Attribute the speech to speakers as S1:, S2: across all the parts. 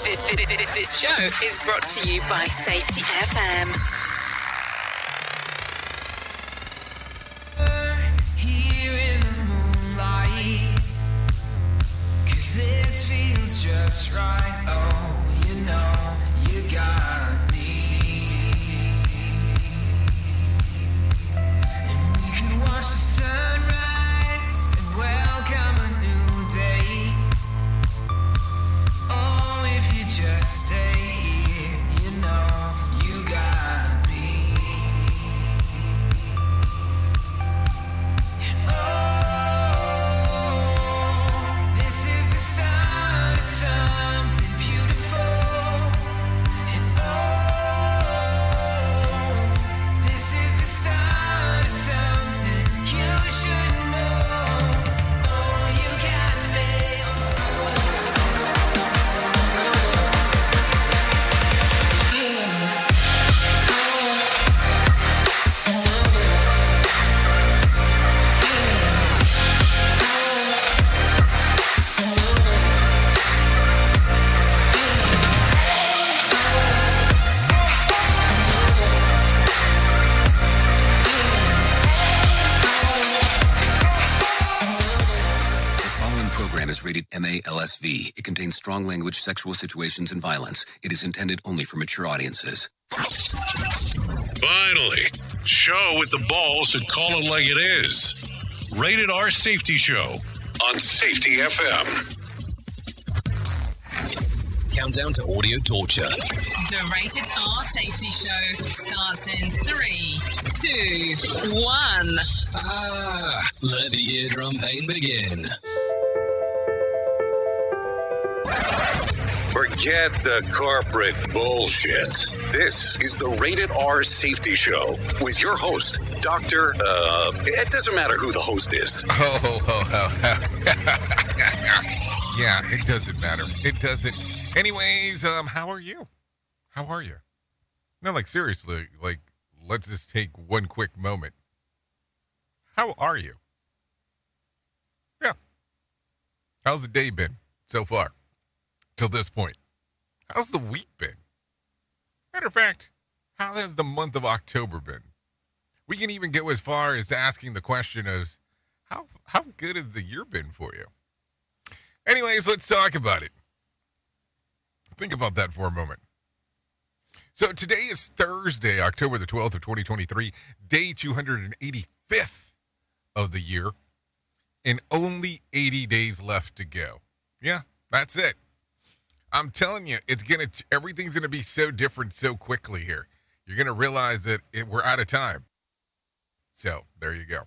S1: This show is brought to you by Safety FM.
S2: Here in the moonlight, 'cause this feels just right. Oh, you know, you got me. And we can watch the sunrise and welcome a new day. Oh, if you just stay here, you know, you got me. And oh, this is the start of something beautiful. And oh, this is the start of something you should know. Oh, you got me.
S3: The following program is rated MALSV. It contains strong language, sexual situations, and violence. It is intended only for mature audiences.
S4: Finally, show with the balls to call it like it is. Rated R Safety Show on Safety FM.
S3: Countdown to audio torture.
S1: The Rated R Safety Show starts in 3, 2, 1.
S3: Let the eardrum pain begin.
S4: Forget the corporate bullshit. This is the Rated R Safety Show with your host, Dr. It doesn't matter who the host is.
S5: Yeah, it doesn't matter. It doesn't. Anyways, how are you? How are you? No, like seriously, like let's just take one quick moment. How are you? Yeah. How's the day been so far? Till this point. How's the week been? Matter of fact, how has the month of October been? We can even go as far as asking the question of how good has the year been for you? Anyways, let's talk about it. Think about that for a moment. So today is Thursday, October the 12th of 2023, day 285th of the year, and only 80 days left to go. Yeah, that's it. I'm telling you, everything's gonna be so different so quickly here. You're gonna realize that we're out of time. So there you go.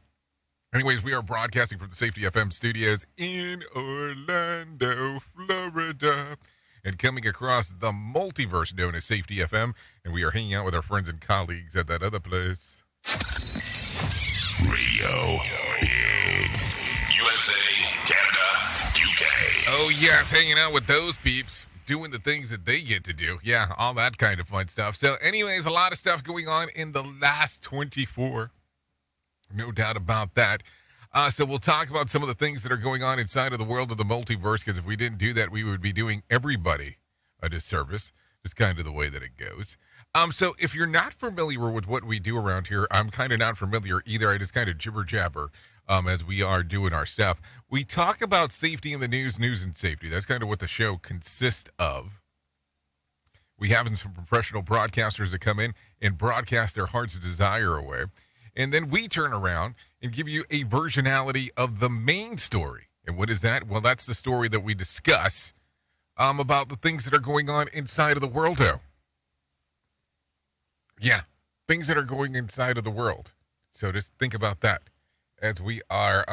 S5: Anyways, we are broadcasting from the Safety FM studios in Orlando, Florida, and coming across the multiverse known as Safety FM, and we are hanging out with our friends and colleagues at that other place.
S4: Radio in USA, Canada, UK.
S5: Oh yes, hanging out with those peeps, doing the things that they get to do. Yeah, all that kind of fun stuff. So anyways, a lot of stuff going on in the last 24. No doubt about that. So we'll talk about some of the things that are going on inside of the world of the multiverse, because if we didn't do that, we would be doing everybody a disservice. Just kind of the way that it goes. So if you're not familiar with what we do around here, I'm kind of not familiar either. I just kind of jibber jabber as we are doing our stuff. We talk about safety in the news and safety. That's kind of what the show consists of. We have some professional broadcasters that come in and broadcast their heart's desire away. And then we turn around and give you a versionality of the main story. And what is that? Well, that's the story that we discuss about the things that are going on inside of the world. Yeah, things that are going inside of the world. So just think about that as we are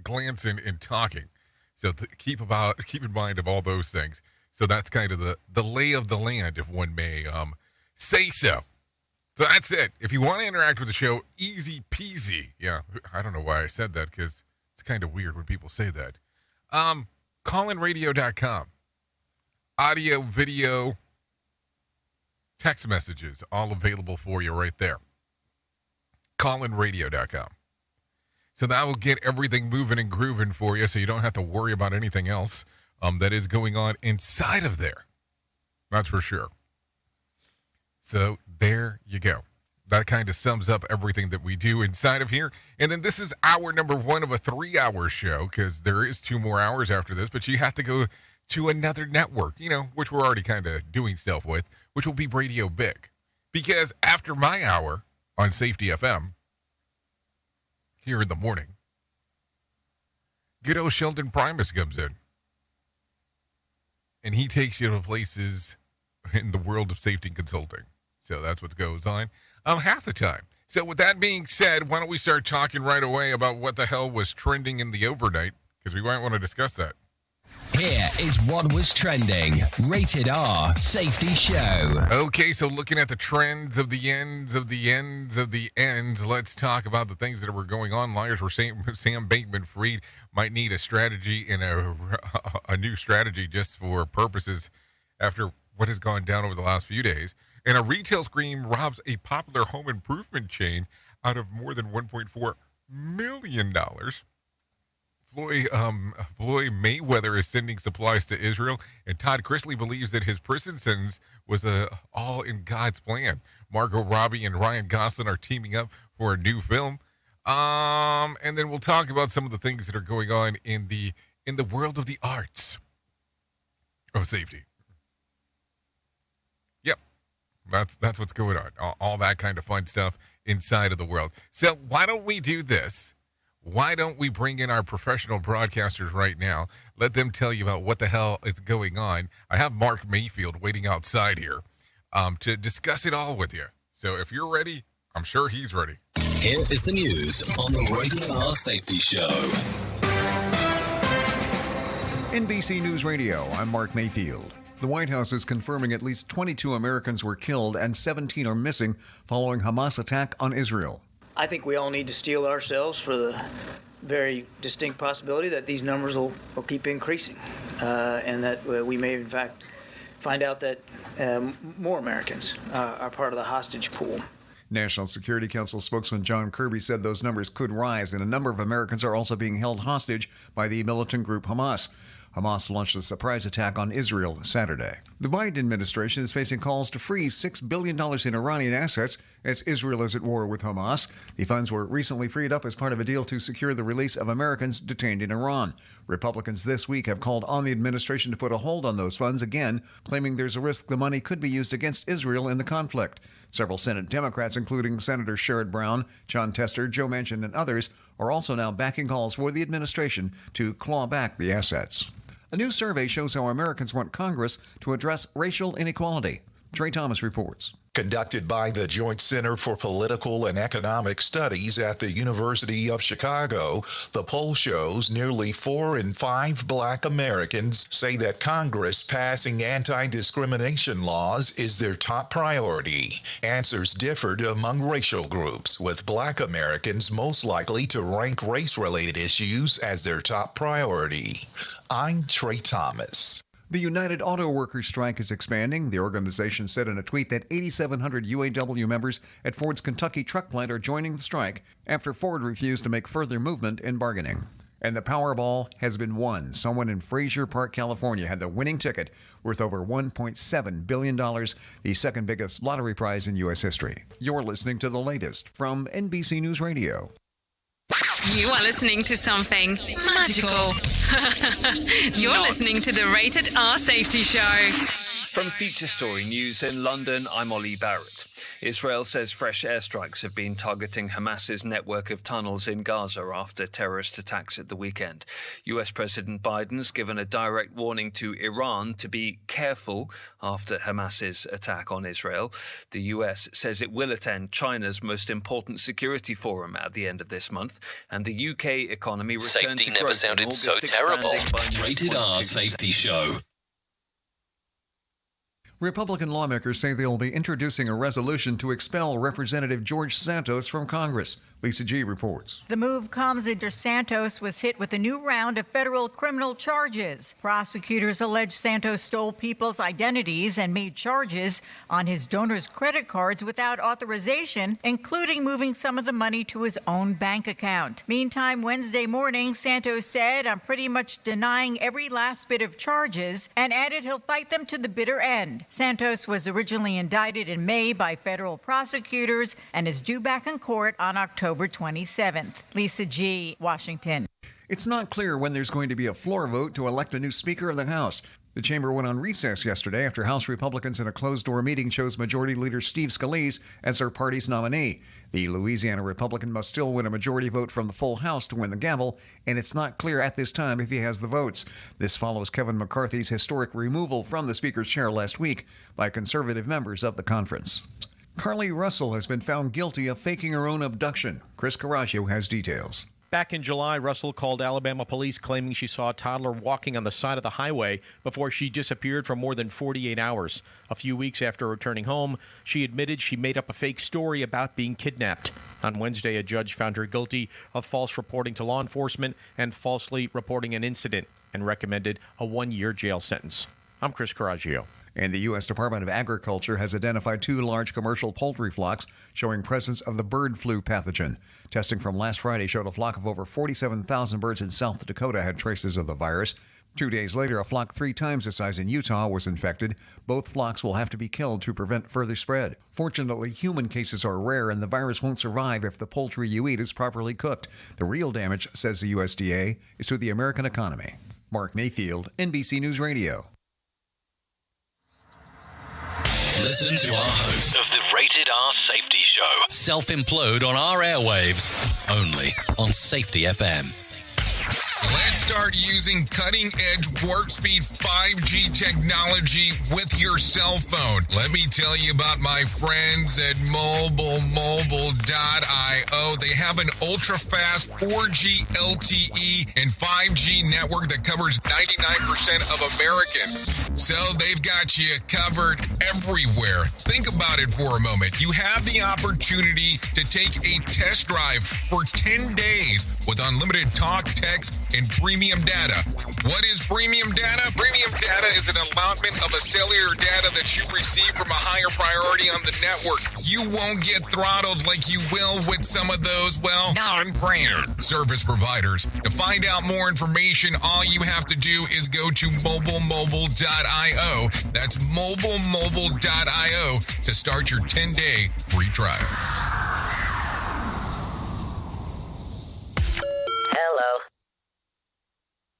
S5: glancing and talking. So keep in mind of all those things. So that's kind of the lay of the land, if one may say so. So that's it. If you want to interact with the show, easy peasy. Yeah, I don't know why I said that, because it's kind of weird when people say that. Callinradio.com. Audio, video, text messages, all available for you right there. Callinradio.com. So that will get everything moving and grooving for you, so you don't have to worry about anything else that is going on inside of there. That's for sure. So there you go. That kind of sums up everything that we do inside of here. And then this is hour number 1 of a 3-hour show, because there is 2 more hours after this, but you have to go to another network, which we're already kind of doing stuff with, which will be Radio Big. Because after my hour on Safety FM, here in the morning, good old Sheldon Primus comes in. And he takes you to places in the world of safety consulting. So that's what goes on half the time. So with that being said, why don't we start talking right away about what the hell was trending in the overnight? Because we might want to discuss that.
S6: Here is what was trending. Rated R Safety Show.
S5: Okay, so looking at the trends of the ends of the ends of the ends, let's talk about the things that were going on. Lawyers were saying Sam Bankman-Fried might need a strategy and a new strategy just for purposes after what has gone down over the last few days. And a retail scream robs a popular home improvement chain out of more than $1.4 million. Floyd Mayweather is sending supplies to Israel, and Todd Chrisley believes that his prison sentence was all in God's plan. Margot Robbie and Ryan Gosling are teaming up for a new film. And then we'll talk about some of the things that are going on in the world of the arts of safety. Yep, that's what's going on. All that kind of fun stuff inside of the world. So why don't we do this? Why don't we bring in our professional broadcasters right now? Let them tell you about what the hell is going on. I have Mark Mayfield waiting outside here to discuss it all with you. So if you're ready, I'm sure he's ready.
S3: Here is the news on the Rated R Safety Show.
S7: NBC News Radio, I'm Mark Mayfield. The White House is confirming at least 22 Americans were killed and 17 are missing following Hamas attack on Israel.
S8: I think we all need to steel ourselves for the very distinct possibility that these numbers will keep increasing, and that we may, in fact, find out that more Americans are part of the hostage pool.
S7: National Security Council spokesman John Kirby said those numbers could rise, and a number of Americans are also being held hostage by the militant group Hamas. Hamas launched a surprise attack on Israel Saturday. The Biden administration is facing calls to freeze $6 billion in Iranian assets as Israel is at war with Hamas. The funds were recently freed up as part of a deal to secure the release of Americans detained in Iran. Republicans this week have called on the administration to put a hold on those funds again, claiming there's a risk the money could be used against Israel in the conflict. Several Senate Democrats, including Senator Sherrod Brown, John Tester, Joe Manchin, and others, are also now backing calls for the administration to claw back the assets. A new survey shows how Americans want Congress to address racial inequality. Trey Thomas reports.
S9: Conducted by the Joint Center for Political and Economic Studies at the University of Chicago, the poll shows nearly 4 in 5 Black Americans say that Congress passing anti-discrimination laws is their top priority. Answers differed among racial groups, with Black Americans most likely to rank race-related issues as their top priority. I'm Trey Thomas.
S7: The United Auto Workers strike is expanding. The organization said in a tweet that 8,700 UAW members at Ford's Kentucky truck plant are joining the strike after Ford refused to make further movement in bargaining. And the Powerball has been won. Someone in Frazier Park, California had the winning ticket worth over $1.7 billion, the second biggest lottery prize in U.S. history. You're listening to the latest from NBC News Radio.
S1: You are listening to something magical. You're listening to the Rated R Safety Show.
S10: From Feature Story News in London, I'm Ollie Barrett. Israel says fresh airstrikes have been targeting Hamas's network of tunnels in Gaza after terrorist attacks at the weekend. US President Biden's given a direct warning to Iran to be careful after Hamas's attack on Israel. The US says it will attend China's most important security forum at the end of this month, and the UK economy returned
S3: Safety
S10: to
S3: never
S10: growth
S3: sounded
S10: in
S3: so
S10: August,
S3: terrible.
S10: expanding by
S3: Rated R
S10: 0.2%.
S3: Safety Show.
S7: Republican lawmakers say they will be introducing a resolution to expel Representative George Santos from Congress. Lisa G. reports.
S11: The move comes after Santos was hit with a new round of federal criminal charges. Prosecutors allege Santos stole people's identities and made charges on his donors' credit cards without authorization, including moving some of the money to his own bank account. Meantime, Wednesday morning, Santos said, "I'm pretty much denying every last bit of charges," and added he'll fight them to the bitter end. Santos was originally indicted in May by federal prosecutors and is due back in court on October 27th. Lisa G., Washington.
S7: It's not clear when there's going to be a floor vote to elect a new Speaker of the House. The chamber went on recess yesterday after House Republicans in a closed-door meeting chose Majority Leader Steve Scalise as their party's nominee. The Louisiana Republican must still win a majority vote from the full House to win the gavel, and it's not clear at this time if he has the votes. This follows Kevin McCarthy's historic removal from the Speaker's chair last week by conservative members of the conference. Carly Russell has been found guilty of faking her own abduction. Chris Carraccio has details.
S12: Back in July, Russell called Alabama police claiming she saw a toddler walking on the side of the highway before she disappeared for more than 48 hours. A few weeks after returning home, she admitted she made up a fake story about being kidnapped. On Wednesday, a judge found her guilty of false reporting to law enforcement and falsely reporting an incident and recommended a 1-year jail sentence. I'm Chris Carraccio.
S7: And the U.S. Department of Agriculture has identified 2 large commercial poultry flocks showing presence of the bird flu pathogen. Testing from last Friday showed a flock of over 47,000 birds in South Dakota had traces of the virus. 2 days later, a flock 3 times the size in Utah was infected. Both flocks will have to be killed to prevent further spread. Fortunately, human cases are rare, and the virus won't survive if the poultry you eat is properly cooked. The real damage, says the USDA, is to the American economy. Mark Mayfield, NBC News Radio.
S6: Listen to our host
S13: of the Rated R Safety Show.
S6: self-implode on our airwaves, only on Safety FM.
S5: Let's start using cutting-edge warp speed 5G technology with your cell phone. Let me tell you about my friends at mobile.io. They have an ultra-fast 4G LTE and 5G network that covers 99% of Americans. So they've got you covered everywhere. Think about it for a moment. You have the opportunity to take a test drive for 10 days with unlimited talk, text, and premium data. What is premium data? Premium data is an allotment of a cellular data that you receive from a higher priority on the network. You won't get throttled like you will with some of those, well, non-brand service providers. To find out more information, all you have to do is go to mobile.io. That's mobile.io to start your 10-day free trial.
S13: Hello.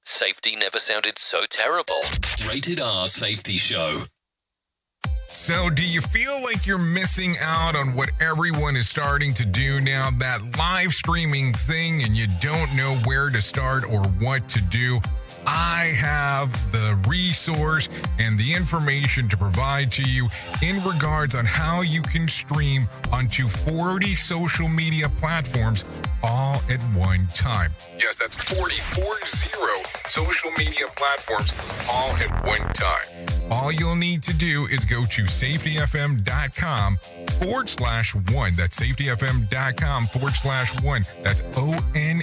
S6: Safety never sounded so terrible. Rated R Safety Show.
S5: So do you feel like you're missing out on what everyone is starting to do now, that live streaming thing, and you don't know where to start or what to do? I have the resource and the information to provide to you in regards on how you can stream onto 40 social media platforms all at one time. Yes, that's 40 social media platforms all at one time. All you'll need to do is go to safetyfm.com/1. That's safetyfm.com/1. That's ONE.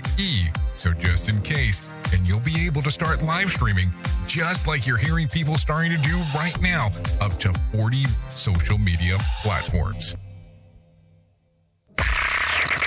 S5: So just in case, and you'll be able to start live streaming just like you're hearing people starting to do right now, up to 40 social media platforms.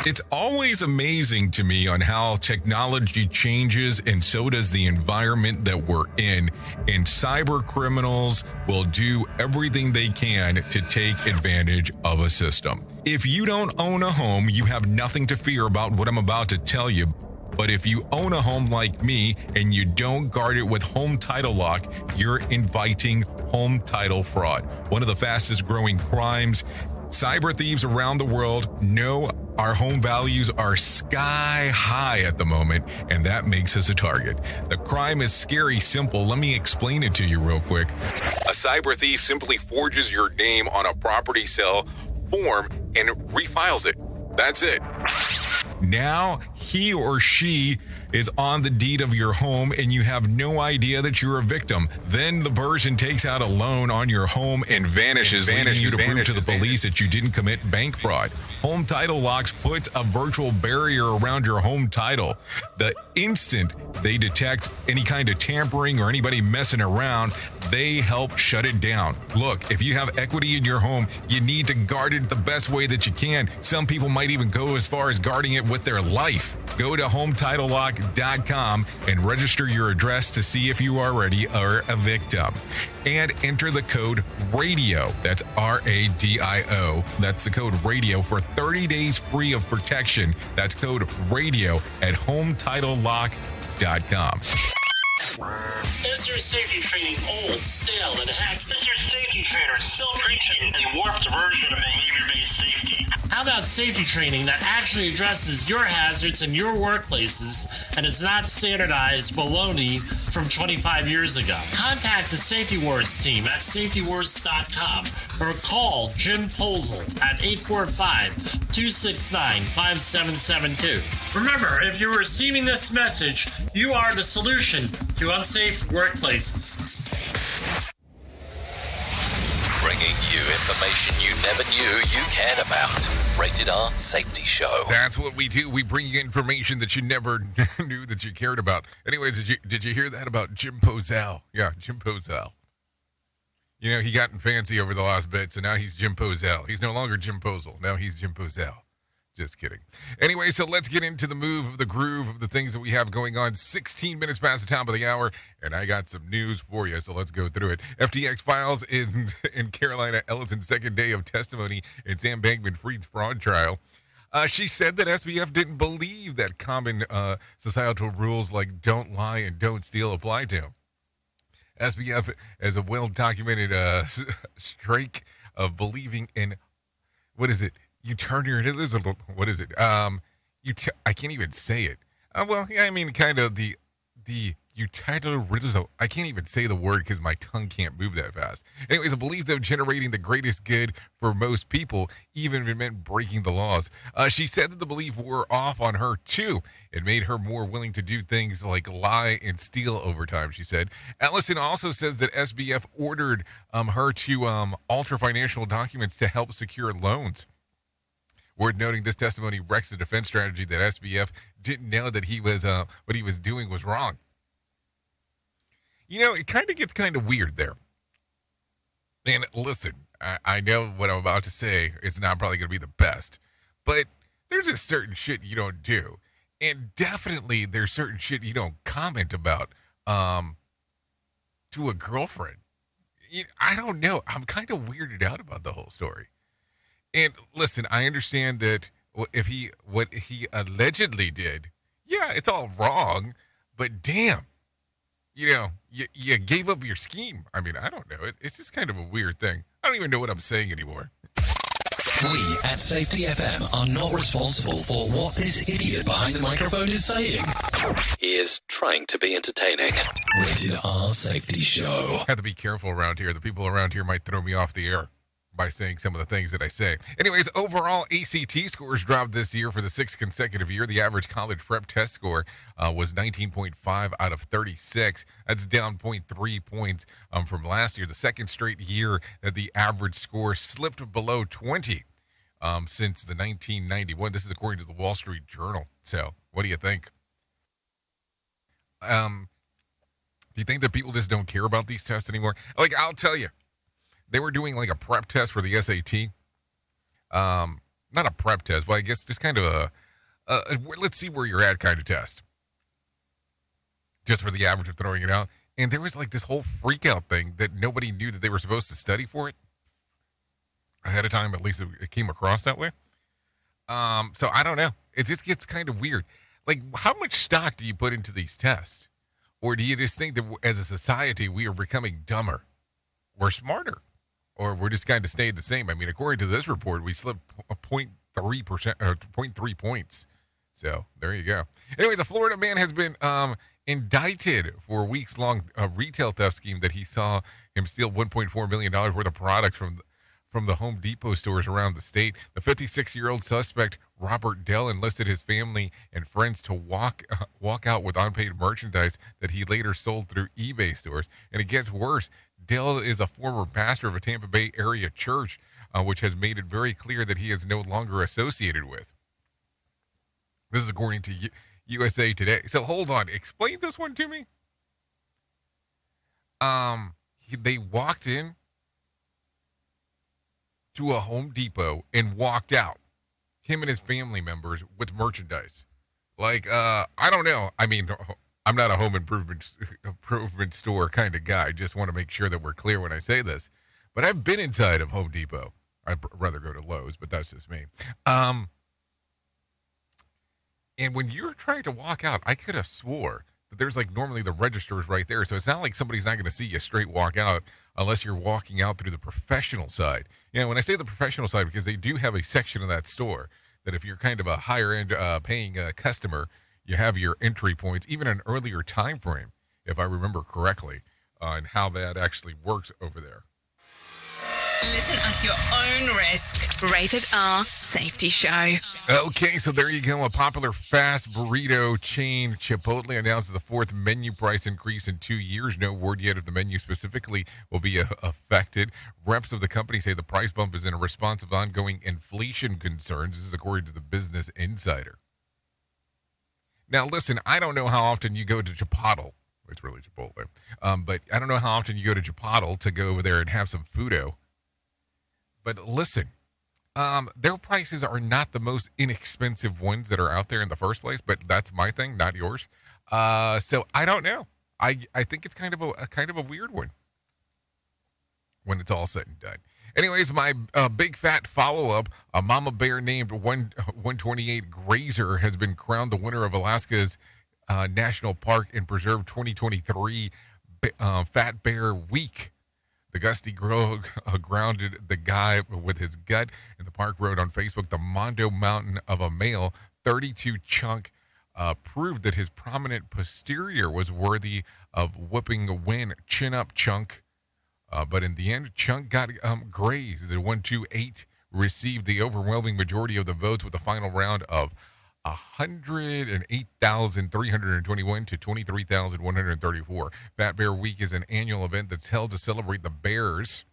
S5: It's always amazing to me on how technology changes, and so does the environment that we're in. And cyber criminals will do everything they can to take advantage of a system. If you don't own a home, you have nothing to fear about what I'm about to tell you. But if you own a home like me and you don't guard it with home title lock, you're inviting home title fraud. One of the fastest growing crimes. Cyber thieves around the world know our home values are sky high at the moment, and that makes us a target. The crime is scary simple. Let me explain it to you real quick. A cyber thief simply forges your name on a property sale form and refiles it. That's it. Now he or she is on the deed of your home and you have no idea that you're a victim. Then the person takes out a loan on your home and vanishes, leaving you to prove to the police that you didn't commit bank fraud. Home Title Locks puts a virtual barrier around your home title. The instant they detect any kind of tampering or anybody messing around, they help shut it down. Look, if you have equity in your home, you need to guard it the best way that you can. Some people might even go as far as guarding it with their life. Go to HometitleLock.com and register your address to see if you already are a victim. And enter the code RADIO. That's RADIO. That's the code RADIO for 30 days free of protection. That's code RADIO at HometitleLock.com.
S14: Is your safety training old, stale, and hacked? Is your safety trainer still preaching a warped version of behavior-based safety? How about safety training that actually addresses your hazards in your workplaces and is not standardized baloney from 25 years ago? Contact the Safety Wars team at safetywars.com or call Jim Posel at 845-269-5772. Remember, if you're receiving this message, you are the solution to unsafe workplaces.
S13: Bringing you information you never knew you cared about. Rated R Safety Show.
S5: That's what we do. We bring you information that you never knew that you cared about. Anyways, did you hear that about Jim Posel? Yeah, Jim Posel. You know, he gotten fancy over the last bit, so now he's Jim Posel. He's no longer Jim Posel. Now he's Jim Posel. Just kidding. Anyway, so let's get into the move of the groove of the things that we have going on. 16 minutes past the top of the hour, and I got some news for you, so let's go through it. FTX files in Carolina Ellison's second day of testimony in Sam Bankman-Fried's fraud trial. She said that SBF didn't believe that common societal rules like don't lie and don't steal apply to him. SBF has a well-documented streak of believing in, what is it? You turn your, what is it? I can't even say it. Well, yeah, I mean, kind of the I can't even say the word because my tongue can't move that fast. Anyways, a belief of generating the greatest good for most people, even if it meant breaking the laws. She said that the belief wore off on her too. It made her more willing to do things like lie and steal over time, she said. Ellison also says that SBF ordered her to alter financial documents to help secure loans. Worth noting, this testimony wrecks the defense strategy that SBF didn't know that he was what he was doing was wrong. You know, it kind of gets kind of weird there. And listen, I know what I'm about to say. It's not probably going to be the best, but there's a certain shit you don't do, and definitely there's certain shit you don't comment about to a girlfriend. I don't know. I'm kind of weirded out about the whole story. And listen, I understand that what he allegedly did, yeah, it's all wrong, but damn, you know, you gave up your scheme. I mean, I don't know. It's just kind of a weird thing. I don't even know what I'm saying anymore.
S6: We at Safety FM are not responsible for what this idiot behind the microphone is saying.
S13: He is trying to be entertaining.
S6: Rated R Safety Show.
S5: Have to be careful around here. The people around here might throw me off the air by saying some of the things that I say. Anyways, overall ACT scores dropped this year for the 6th consecutive year. The average college prep test score was 19.5 out of 36. That's down 0.3 points from last year. The second straight year that the average score slipped below 20 since the 1991. This is according to the Wall Street Journal. So, what do you think? Do you think that people just don't care about these tests anymore? Like, I'll tell you. They were doing like a prep test for the SAT. Not a prep test, but I guess just kind of a let's see where you're at kind of test. Just for the average of throwing it out. And there was like this whole freak out thing that nobody knew that they were supposed to study for it ahead of time. At least it came across that way. So I don't know. It just gets kind of weird. Like, how much stock do you put into these tests? Or do you just think that as a society we are becoming dumber? We're smarter, or we're just kind of stayed the same. I mean, according to this report, we slipped 0.3% or 0.3 points. So there you go. Anyways, a Florida man has been indicted for a weeks-long retail theft scheme that he saw him steal $1.4 million worth of products from the Home Depot stores around the state. The 56-year-old suspect, Robert Dell, enlisted his family and friends to walk out with unpaid merchandise that he later sold through eBay stores. And it gets worse. Dell is a former pastor of a Tampa Bay area church, which has made it very clear that he is no longer associated with. This is according to USA Today. So hold on. Explain this one to me. They walked in to a Home Depot and walked out, him and his family members, with merchandise. Like, I don't know. I mean, I'm not a home improvement store kind of guy. Just want to make sure that we're clear when I say this. But I've been inside of Home Depot. I'd rather go to Lowe's, but that's just me. And when you're trying to walk out, I could have swore that there's like normally the registers right there. So it's not like somebody's not going to see you straight walk out unless you're walking out through the professional side. You know, when I say the professional side, because they do have a section of that store that if you're kind of a higher end paying customer, you have your entry points, even an earlier time frame, if I remember correctly, and how that actually works over there.
S1: Listen at your own risk. Rated R Safety Show.
S5: Okay, so there you go. A popular fast burrito chain, Chipotle, announces the fourth menu price increase in 2 years. No word yet if the menu specifically will be affected. Reps of the company say the price bump is in response of ongoing inflation concerns. This is according to the Business Insider. Now, listen, I don't know how often you go to Chipotle. It's really Chipotle. But I don't know how often you go to Chipotle to go over there and have some foodo. But listen, their prices are not the most inexpensive ones that are out there in the first place, but that's my thing, not yours. So I don't know. I think it's kind of a weird one when it's all said and done. Anyways, my big fat follow-up, a mama bear named 128 Grazer has been crowned the winner of Alaska's National Park and Preserve 2023 Fat Bear Week. The gusty girl grounded the guy with his gut, and the park wrote on Facebook, the Mondo Mountain of a male 32 chunk proved that his prominent posterior was worthy of whooping a win. Chin up, Chunk. But in the end, Chunk got grazed. The 128 received the overwhelming majority of the votes with a final round of 108,321 to 23,134. Fat Bear Week is an annual event that's held to celebrate the bears,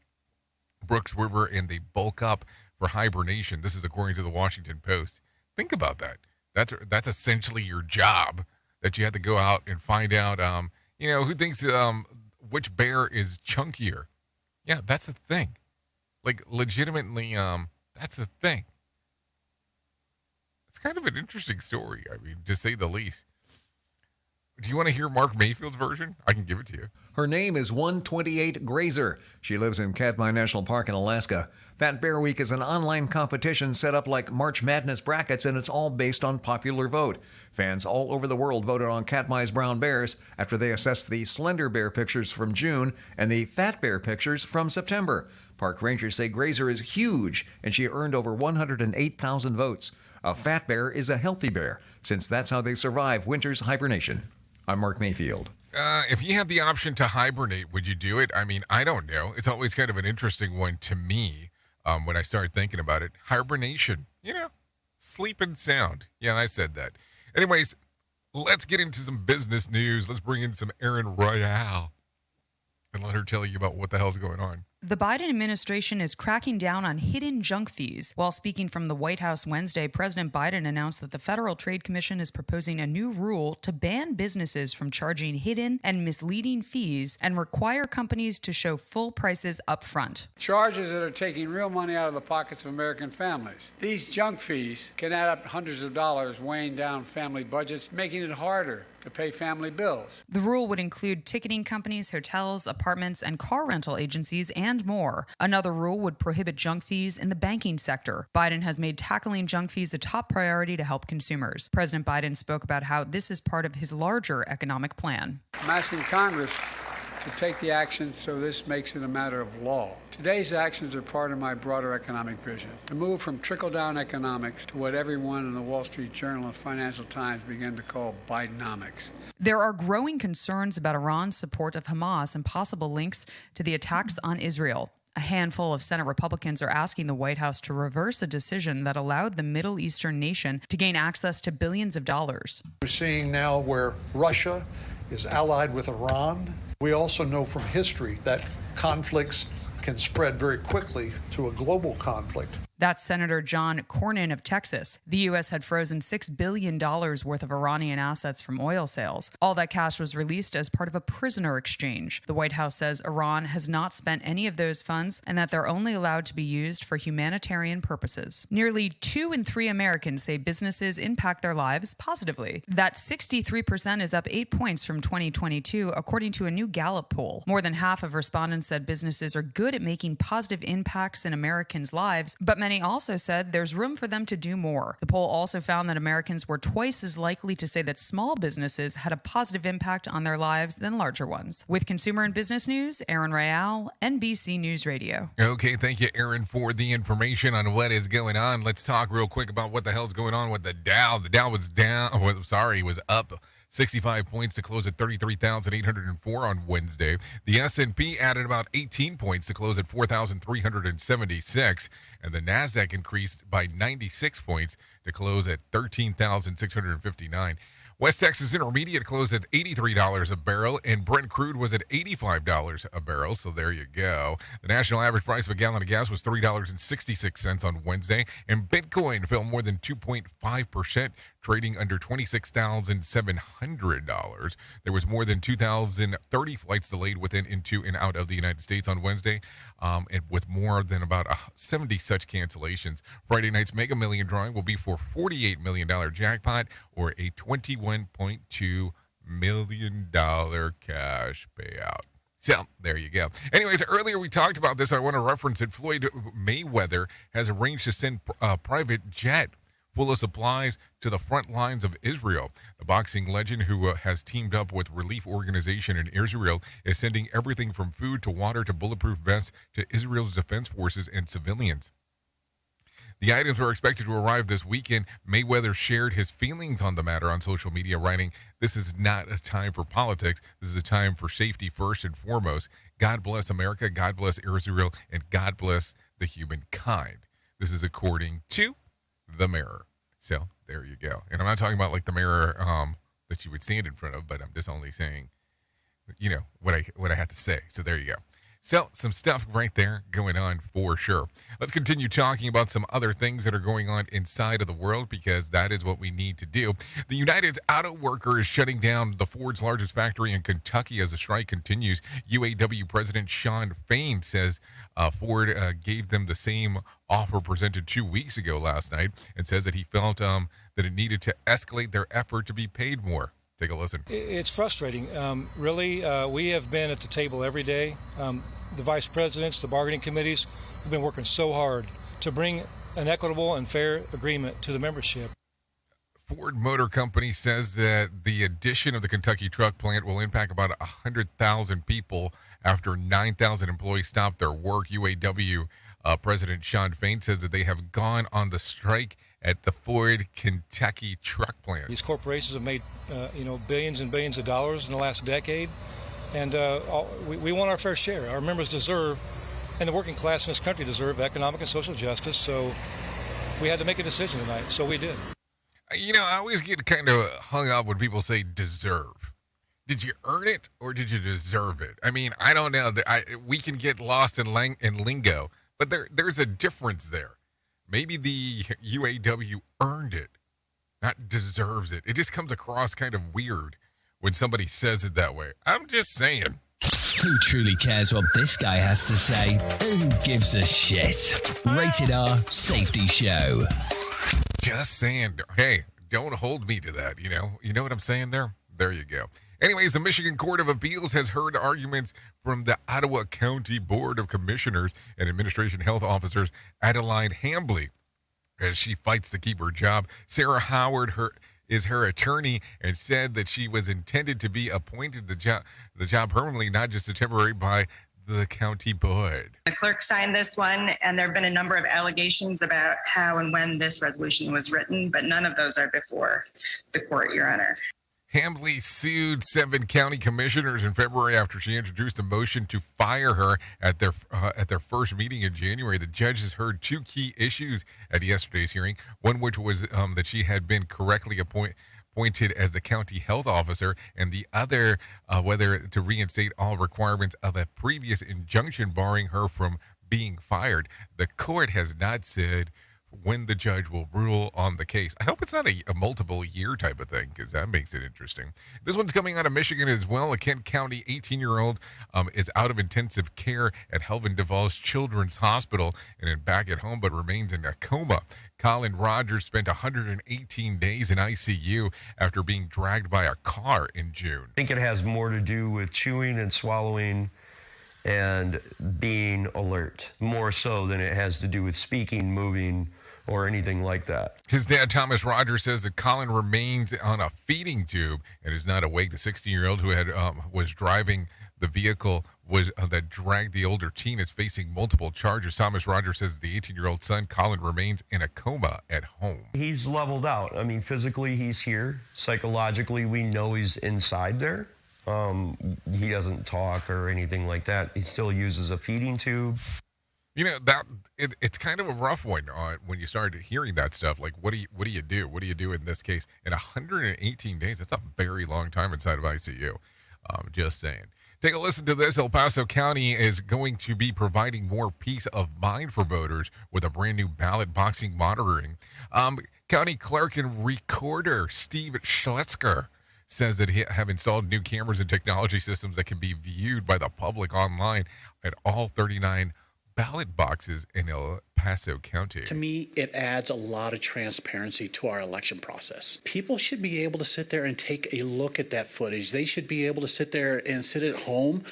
S5: Brooks River, and they bulk up for hibernation. This is according to the Washington Post. Think about that. That's essentially your job, that you have to go out and find out, who thinks which bear is chunkier. Yeah, that's a thing. Like, legitimately, that's a thing. It's kind of an interesting story, I mean, to say the least. Do you want to hear Mark Mayfield's version? I can give it to you.
S7: Her name is 128 Grazer. She lives in Katmai National Park in Alaska. Fat Bear Week is an online competition set up like March Madness brackets, and it's all based on popular vote. Fans all over the world voted on Katmai's brown bears after they assessed the slender bear pictures from June and the fat bear pictures from September. Park rangers say Grazer is huge, and she earned over 108,000 votes. A fat bear is a healthy bear, since that's how they survive winter's hibernation. I'm Mark Mayfield.
S5: If you had the option to hibernate, would you do it? I mean, I don't know. It's always kind of an interesting one to me when I start thinking about it. Hibernation, sleep and sound. Yeah, I said that. Anyways, let's get into some business news. Let's bring in some Erin Royale and let her tell you about what the hell's going on.
S15: The Biden administration is cracking down on hidden junk fees. While speaking from the White House Wednesday, President Biden announced that the Federal Trade Commission is proposing a new rule to ban businesses from charging hidden and misleading fees and require companies to show full prices up front.
S16: Charges that are taking real money out of the pockets of American families. These junk fees can add up hundreds of dollars, weighing down family budgets, making it harder to pay family bills.
S15: The rule would include ticketing companies, hotels, apartments, and car rental agencies, and more. Another rule would prohibit junk fees in the banking sector. Biden has made tackling junk fees a top priority to help consumers. President Biden spoke about how this is part of his larger economic plan.
S16: I'm asking Congress to take the action so this makes it a matter of law. Today's actions are part of my broader economic vision, to move from trickle-down economics to what everyone in the Wall Street Journal and Financial Times began to call Bidenomics.
S15: There are growing concerns about Iran's support of Hamas and possible links to the attacks on Israel. A handful of Senate Republicans are asking the White House to reverse a decision that allowed the Middle Eastern nation to gain access to billions of dollars.
S17: We're seeing now where Russia is allied with Iran. We also know from history that conflicts can spread very quickly to a global conflict.
S15: That's Senator John Cornyn of Texas. The U.S. had frozen $6 billion worth of Iranian assets from oil sales. All that cash was released as part of a prisoner exchange. The White House says Iran has not spent any of those funds and that they're only allowed to be used for humanitarian purposes. Nearly 2 in 3 Americans say businesses impact their lives positively. That 63% is up 8 points from 2022, according to a new Gallup poll. More than half of respondents said businesses are good at making positive impacts in Americans' lives, but many also said there's room for them to do more. The poll also found that Americans were twice as likely to say that small businesses had a positive impact on their lives than larger ones. With consumer and business news, Aaron Real, NBC News Radio.
S5: Okay, thank you, Aaron, for the information on what is going on. Let's talk real quick about what the hell's going on with the Dow. The Dow was was up 65 points to close at 33,804 on Wednesday. The S&P added about 18 points to close at 4,376, and the Nasdaq increased by 96 points to close at 13,659. West Texas Intermediate closed at $83 a barrel, and Brent crude was at $85 a barrel, so there you go. The national average price of a gallon of gas was $3.66 on Wednesday, and Bitcoin fell more than 2.5%, trading under $26,700. There was more than 2,030 flights delayed within, into, and out of the United States on Wednesday, and with more than about 70 such cancellations. Friday night's Mega Million drawing will be for $48 million jackpot, or a $21.2 million cash payout. So, there you go. Anyways, earlier we talked about this. I want to reference it. Floyd Mayweather has arranged to send a private jet full of supplies to the front lines of Israel. The boxing legend, who has teamed up with relief organization in Israel, is sending everything from food to water to bulletproof vests to Israel's defense forces and civilians. The items are expected to arrive this weekend. Mayweather shared his feelings on the matter on social media, writing, "This is not a time for politics. This is a time for safety first and foremost. God bless America, God bless Israel, and God bless the humankind." This is according to The Mirror. So there you go. And I'm not talking about like the mirror that you would stand in front of, but I'm just only saying, you know, what I have to say. So there you go. So some stuff right there going on for sure. Let's continue talking about some other things that are going on inside of the world, because that is what we need to do. The United Auto Worker is shutting down the Ford's largest factory in Kentucky as the strike continues. UAW President Shawn Fain says Ford gave them the same offer presented 2 weeks ago last night, and says that he felt that it needed to escalate their effort to be paid more. Take a listen.
S18: It's frustrating. Really, we have been at the table every day. The vice presidents, the bargaining committees have been working so hard to bring an equitable and fair agreement to the membership.
S5: Ford Motor Company says that the addition of the Kentucky truck plant will impact about 100,000 people after 9,000 employees stopped their work. UAW President Shawn Fain says that they have gone on the strike at the Ford Kentucky truck plant.
S18: These corporations have made billions and billions of dollars in the last decade, and we want our fair share. Our members deserve, and the working class in this country deserve, economic and social justice. So we had to make a decision tonight, so we did.
S5: You know, I always get kind of hung up when people say deserve. Did you earn it or did you deserve it? I mean, I don't know. We can get lost in lingo, but there's a difference there. Maybe the UAW earned it, not deserves it. It just comes across kind of weird when somebody says it that way. I'm just saying.
S19: Who truly cares what this guy has to say? Who gives a shit? Rated R Safety Show.
S5: Just saying. Hey, don't hold me to that, you know? You know what I'm saying there? There you go. Anyways, the Michigan Court of Appeals has heard arguments from the Ottawa County Board of Commissioners and Administration Health Officers Adeline Hambley as she fights to keep her job. Sarah Howard is her attorney and said that she was intended to be appointed the job permanently, not just a temporary, by the county board.
S20: The clerk signed this one, and there have been a number of allegations about how and when this resolution was written, but none of those are before the court, Your Honor.
S5: Hambly sued 7 county commissioners in February after she introduced a motion to fire her at their first meeting in January. The judges heard 2 key issues at yesterday's hearing, one which was that she had been correctly appointed as the county health officer, and the other whether to reinstate all requirements of a previous injunction barring her from being fired. The court has not said when the judge will rule on the case. I hope it's not a multiple year type of thing, because that makes it interesting. This one's coming out of Michigan as well. A Kent County 18-year-old is out of intensive care at Helvin Duvall's Children's Hospital and back at home, but remains in a coma. Colin Rogers spent 118 days in ICU after being dragged by a car in June.
S21: I think it has more to do with chewing and swallowing and being alert, more so than it has to do with speaking, moving, or anything like that.
S5: His dad, Thomas Rogers, says that Colin remains on a feeding tube and is not awake. The 16-year-old who had was driving the vehicle that dragged the older teen is facing multiple charges. Thomas Rogers says the 18-year-old son, Colin, remains in a coma at home.
S21: He's leveled out. I mean, physically he's here. Psychologically, we know he's inside there. He doesn't talk or anything like that. He still uses a feeding tube.
S5: You know, that it's kind of a rough one when you start hearing that stuff. Like, what do you do? What do you do in this case? In 118 days, that's a very long time inside of ICU. Just saying. Take a listen to this. El Paso County is going to be providing more peace of mind for voters with a brand new ballot boxing monitoring. County clerk and recorder Steve Schletzker says that he have installed new cameras and technology systems that can be viewed by the public online at all 39 ballot boxes in El Paso County.
S22: To me, it adds a lot of transparency to our election process. People should be able to sit there and take a look at that footage. They should be able to sit there and sit at home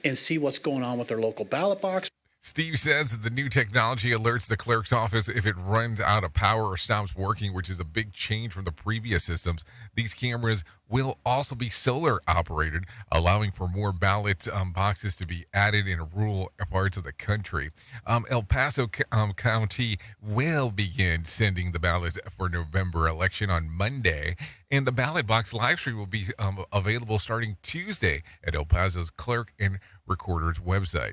S22: and see what's going on with their local ballot box.
S5: Steve says that the new technology alerts the clerk's office if it runs out of power or stops working, which is a big change from the previous systems. These cameras will also be solar operated, allowing for more ballot boxes to be added in rural parts of the country. El Paso County will begin sending the ballots for November election on Monday, and the ballot box live stream will be available starting Tuesday at El Paso's clerk and recorder's website.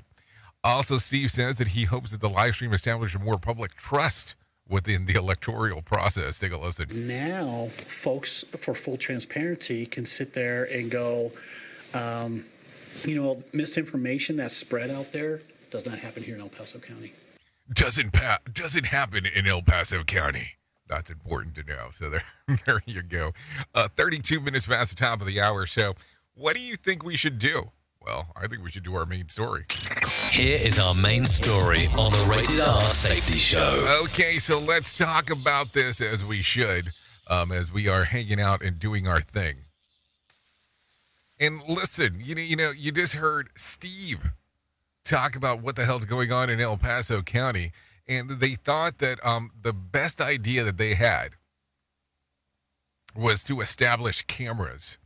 S5: Also, Steve says that he hopes that the live stream establishes more public trust within the electoral process. Take a listen.
S22: Now, folks, for full transparency, can sit there and go, misinformation that's spread out there does not happen here in El Paso County.
S5: Doesn't happen in El Paso County. That's important to know. So there you go. 32 minutes past the top of the hour. So what do you think we should do? Well, I think we should do our main story.
S13: Here is our main story on the Rated R Safety Show.
S5: Okay, so let's talk about this as we should, as we are hanging out and doing our thing. And listen, you just heard Steve talk about what the hell's going on in El Paso County, and they thought that the best idea that they had was to establish cameras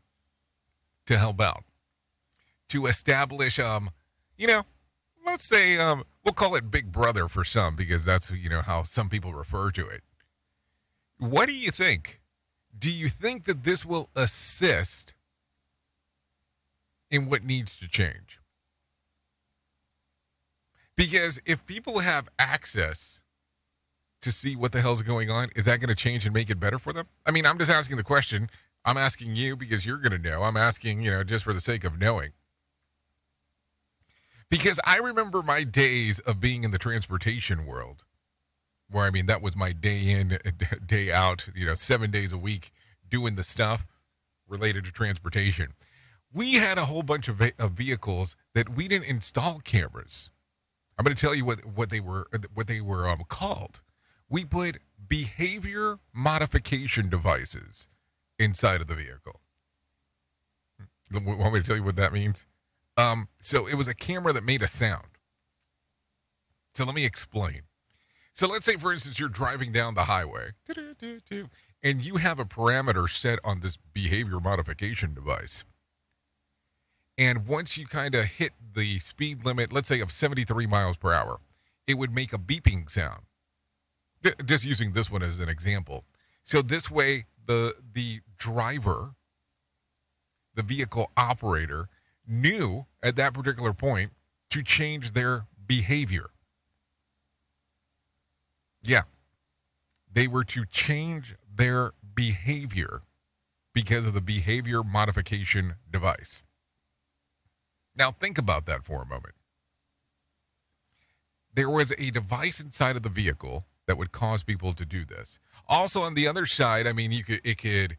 S5: to help out. To establish, let's say, we'll call it Big Brother for some, because that's, how some people refer to it. What do you think? Do you think that this will assist in what needs to change? Because if people have access to see what the hell's going on, is that going to change and make it better for them? I mean, I'm just asking the question. I'm asking you because you're going to know. I'm asking, just for the sake of knowing. Because I remember my days of being in the transportation world, where, that was my day in, day out, 7 days a week doing the stuff related to transportation. We had a whole bunch of vehicles that we didn't install cameras. I'm going to tell you what they were called. We put behavior modification devices inside of the vehicle. Want me to tell you what that means? So it was a camera that made a sound. So let me explain. So let's say, for instance, you're driving down the highway, and you have a parameter set on this behavior modification device. And once you kind of hit the speed limit, let's say of 73 miles per hour, it would make a beeping sound. Just using this one as an example. So this way, the driver the vehicle operator knew at that particular point to change their behavior. Yeah. They were to change their behavior because of the behavior modification device. Now think about that for a moment. There was a device inside of the vehicle that would cause people to do this. Also on the other side, I mean, it could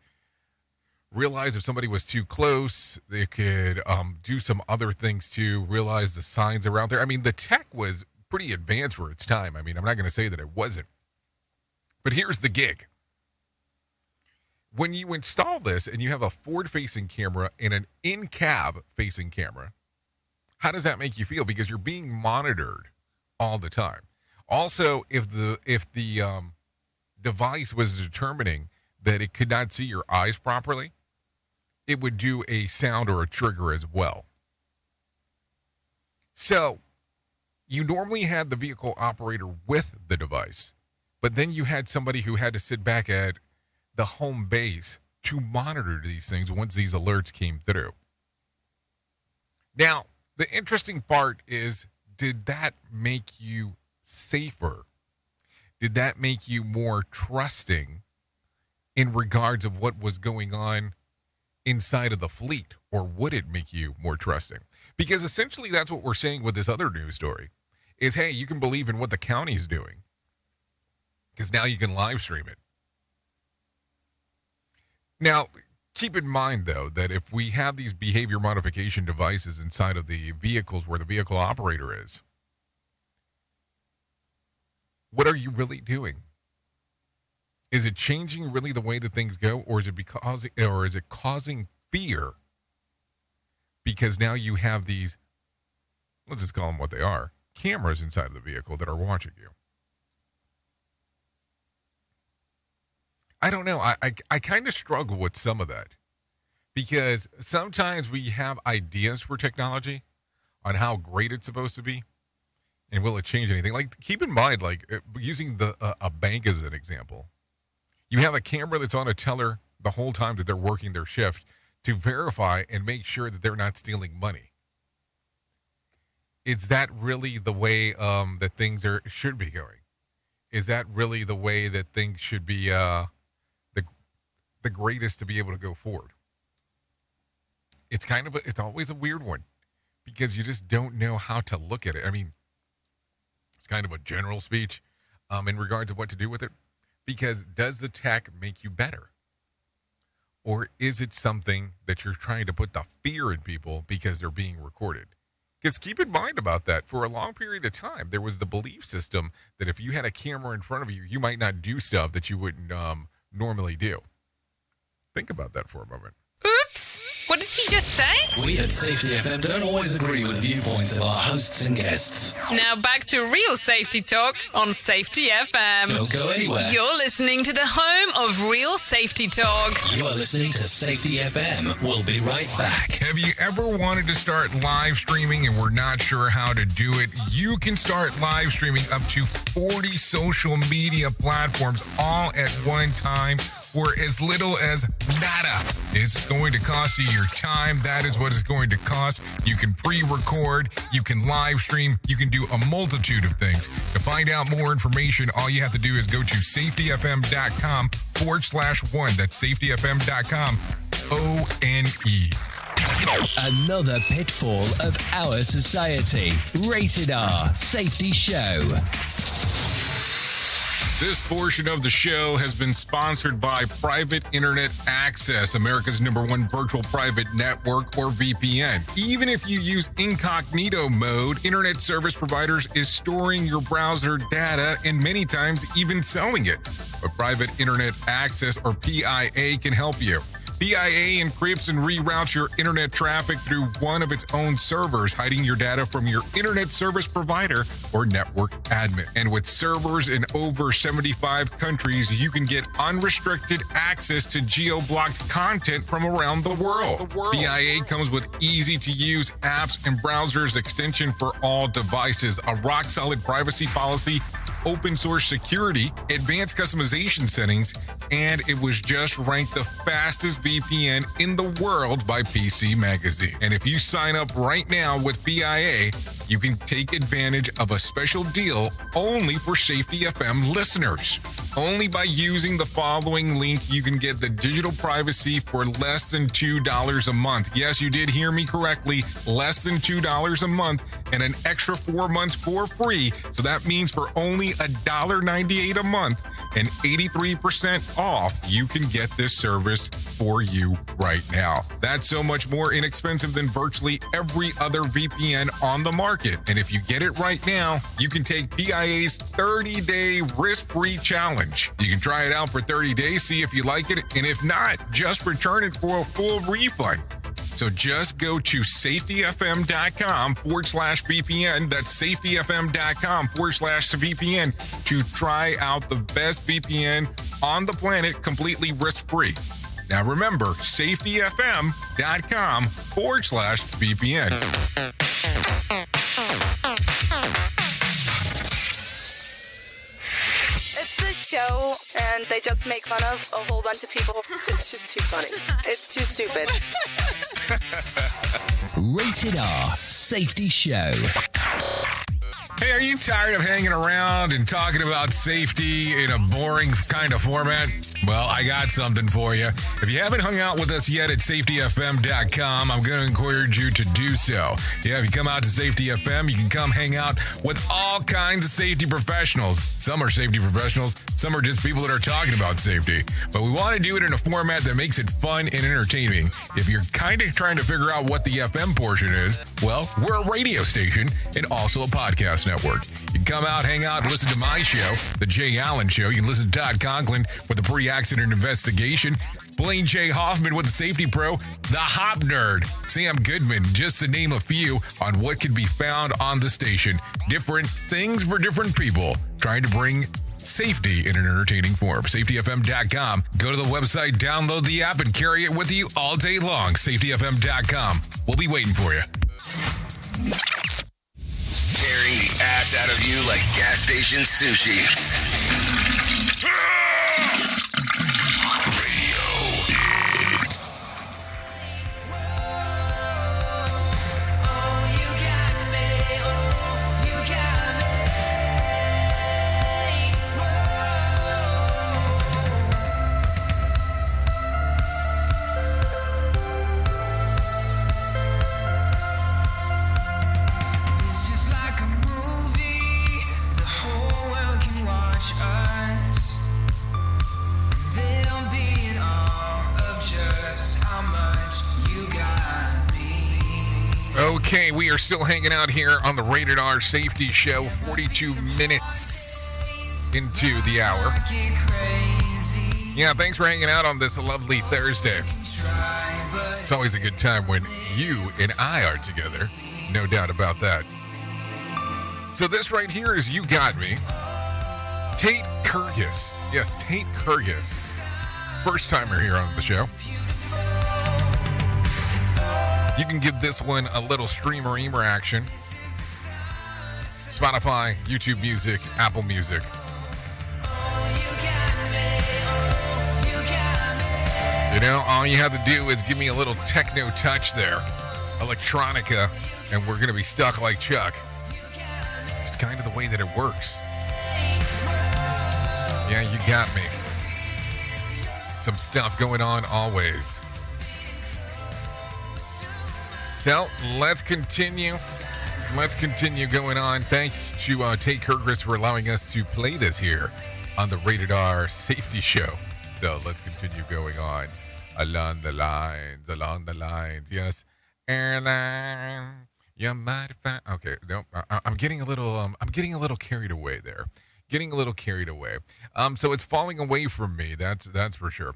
S5: realize if somebody was too close. They could do some other things to realize the signs are out there. I mean, the tech was pretty advanced for its time. I mean, I'm not going to say that it wasn't. But here's the gig. When you install this and you have a forward-facing camera and an in-cab facing camera, how does that make you feel? Because you're being monitored all the time. Also, if the device was determining that it could not see your eyes properly, it would do a sound or a trigger as well. So you normally had the vehicle operator with the device, but then you had somebody who had to sit back at the home base to monitor these things once these alerts came through. Now, the interesting part is, did that make you safer? Did that make you more trusting in regards of what was going on inside of the fleet? Or would it make you more trusting? Because essentially that's what we're saying with this other news story is, hey, you can believe in what the county's doing because now you can live stream it. Now, keep in mind, though, that if we have these behavior modification devices inside of the vehicles where the vehicle operator is, what are you really doing? Is it changing really the way that things go, or is it causing fear? Because now you have these, let's just call them what they are, cameras inside of the vehicle that are watching you. I don't know. I kind of struggle with some of that because sometimes we have ideas for technology on how great it's supposed to be, and will it change anything? Like, keep in mind, like using a bank as an example, you have a camera that's on a teller the whole time that they're working their shift to verify and make sure that they're not stealing money. Is that really the way that things should be going? Is that really the way that things should be the greatest to be able to go forward? It's it's always a weird one because you just don't know how to look at it. I mean, it's kind of a general speech in regards to what to do with it, because does the tech make you better? Or is it something that you're trying to put the fear in people because they're being recorded? Because keep in mind about that, for a long period of time, there was the belief system that if you had a camera in front of you, you might not do stuff that you wouldn't normally do. Think about that for a moment.
S1: Oops! What did he just say?
S6: We at Safety FM don't always agree with viewpoints of our hosts and guests.
S1: Now back to real safety talk on Safety FM.
S6: Don't go anywhere.
S1: You're listening to the home of real safety talk.
S6: You are listening to Safety FM. We'll be right back.
S5: Have you ever wanted to start live streaming and were not sure how to do it? You can start live streaming up to 40 social media platforms all at one time for as little as nada. It's going to cost you your time. That is what it's going to cost. You can pre-record, you can live stream, you can do a multitude of things. To find out more information, all you have to do is go to safetyfm.com/one. That's safetyfm.com, ONE.
S19: Another pitfall of our society. Rated R Safety Show.
S5: This portion of the show has been sponsored by Private Internet Access, America's #1 virtual private network, or VPN. Even if you use incognito mode, internet service providers is storing your browser data and many times even selling it. But Private Internet Access, or PIA, can help you. PIA encrypts and reroutes your internet traffic through one of its own servers, hiding your data from your internet service provider or network admin. And with servers in over 75 countries, you can get unrestricted access to geo-blocked content from around the world. PIA comes with easy-to-use apps and browsers extension for all devices, a rock-solid privacy policy, open source security, advanced customization settings, and it was just ranked the fastest VPN in the world by PC Magazine. And if you sign up right now with BIA, you can take advantage of a special deal only for Safety FM listeners. Only by using the following link, you can get the digital privacy for less than $2 a month. Yes, you did hear me correctly, less than $2 a month, and an extra 4 months for free. So that means for only $1.98 a month and 83% off, you can get this service for you right now. That's so much more inexpensive than virtually every other VPN on the market. And if you get it right now, you can take BIA's 30-day risk-free challenge. You can try it out for 30 days, see if you like it, and if not, just return it for a full refund. So just go to safetyfm.com/VPN. That's safetyfm.com/VPN to try out the best VPN on the planet completely risk-free. Now remember, safetyfm.com/VPN.
S2: Show, and they just make fun of a whole bunch of people. It's just too funny. It's too stupid.
S19: Rated R Safety Show.
S5: Hey, are you tired of hanging around and talking about safety in a boring kind of format? Well, I got something for you. If you haven't hung out with us yet at safetyfm.com, I'm going to encourage you to do so. Yeah, if you come out to Safety FM, you can come hang out with all kinds of safety professionals. Some are safety professionals, some are just people that are talking about safety. But we want to do it in a format that makes it fun and entertaining. If you're kind of trying to figure out what the FM portion is, well, we're a radio station and also a podcast network. You can come out, hang out, and listen to my show, The Jay Allen Show. You can listen to Todd Conklin with the pre-accident investigation, Blaine J. Hoffman with the Safety Pro, the Hop Nerd, Sam Goodman, just to name a few on what can be found on the station. Different things for different people, trying to bring safety in an entertaining form. SafetyFM.com. Go to the website, download the app, and carry it with you all day long. SafetyFM.com. We'll be waiting for you.
S4: Tearing the ass out of you like gas station sushi.
S5: Okay, we are still hanging out here on the Rated R Safety Show, 42 minutes into the hour. Yeah, thanks for hanging out on this lovely Thursday. It's always a good time when you and I are together, no doubt about that. So this right here is You Got Me. Tate Kurgis. Yes, Tate Kurgis. First timer here on the show. You can give this one a little streamer-eamer action. Spotify, YouTube Music, Apple Music. You know, all you have to do is give me a little techno touch there. Electronica, and we're going to be stuck like Chuck. It's kind of the way that it works. Yeah, you got me. Some stuff going on always. So, let's continue. Let's continue going on. Thanks to Tate Kurgis for allowing us to play this here on the Rated R Safety Show. So, let's continue going on along the lines. Yes. Airline, you might find. Okay, no, I'm getting a little carried away there. So it's falling away from me. That's for sure.